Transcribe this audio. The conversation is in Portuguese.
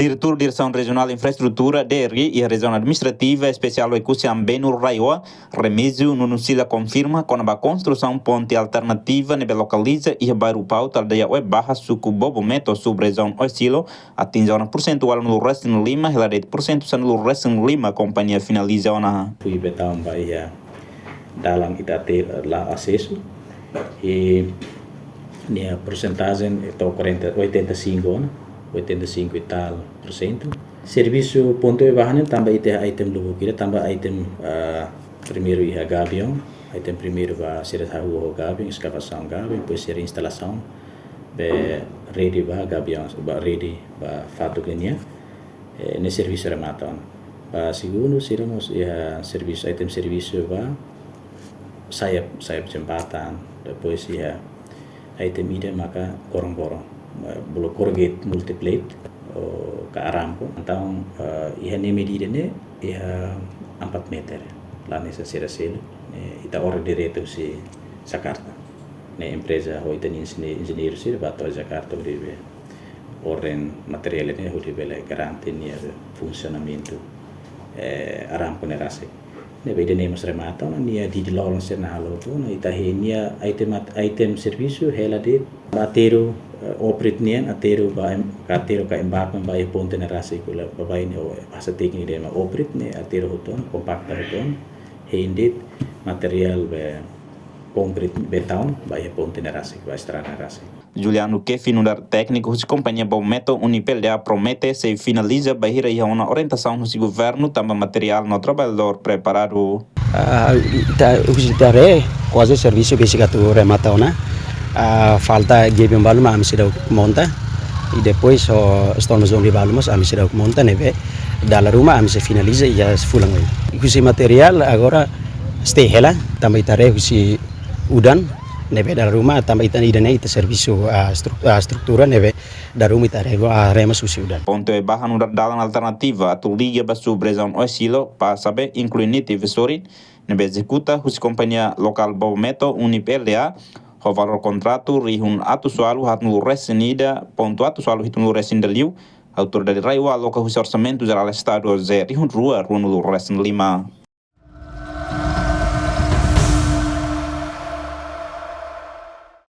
Diretor Direção Regional de Infraestrutura, DRI, e a Região Administrativa Especial do Ecuciam Benur Raiwa, Remísio Nunucila confirma que a construção ponte alternativa nebe localiza e bairro pauta aldeia Web Barra Suco Bobo Meto sobre região Oscilo, atinge a percentual no resto de Lima, e 10% no resto de Lima, a companhia finaliza a fui betão vai dalam ita ter lá acesso e a porcentagem está 85 e tal por cento. Serviço ponto e barra também tem item lugo kira também item primeiro ia gabião, item primeiro vai ser a rua gabião, escavação gabião, depois ser instalação de rede vai gabião, rede vai fato genia nesse serviço remata. Segundo seremos serviço item serviço vai sayap jembatan, depois ia item ide maka korong-korong bulu corrugate multiplate ke arampo então ia nem medida ne ia 4 meter lá nessa seracela ita ora direto si Jakarta ne empresa ho ita engenheiro si bato Jakarta deve oren material ne ho deve garantir ne funcionamento arampo ne rase ne beda ne mas remata ne di lolong serna halo to na ita henia item serviço hela de batero operate nian atero ka embarkment ba ponte na rasa kula babai ne bahasa teknik de ma operate ne atero hoton compactor hoton hindit material be concrete betão ba ponte na rasa ba estrada na rasa. Juliano Kefi, número técnico de companhia Bometo Unipelda promete se finaliza bahira e uma orientação do governo também material no trabalhador preparado. Tare quase serviço básico tu remata ona falta GB balu mas sudah monta e depois estamos onde balu mas sudah monta neve dalam rumah se finaliza ya fulang lagi. Ikusi material agora stay hela também tare ikusi udan neve dalam rumah também idane ita serviço estrutura neve dalam rumah tare remas usi udan. Ponto e barra no dalam alternativa a tu liga basu brezão oscilo para saber incluir visori neve executa os companhia local Bometo Unipelda o valor contrato rihun atu soalu hatnu resenida ponto atu soalu hitnu resendeliu autoridade raiwa aloca os orçamentos geral estado rihun rua no resen lima.